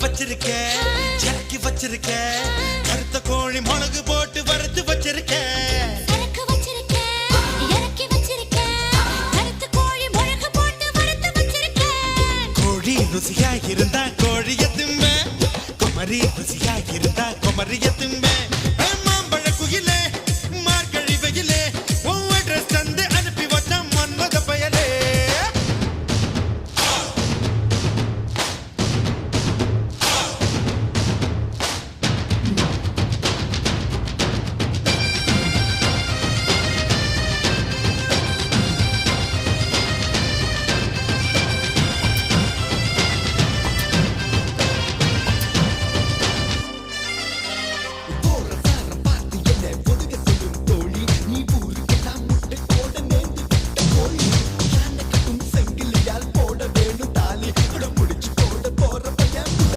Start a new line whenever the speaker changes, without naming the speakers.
வச்சிருக்க ஜாக்கி வச்சிருக்க கருத்த கோழி மிளகு போட்டு வறுத்து வச்சிருக்க கோழி ருசியா இருந்தா கோழிய திம்ப குமரி ருசியா இருந்தா குமரிய திம்ப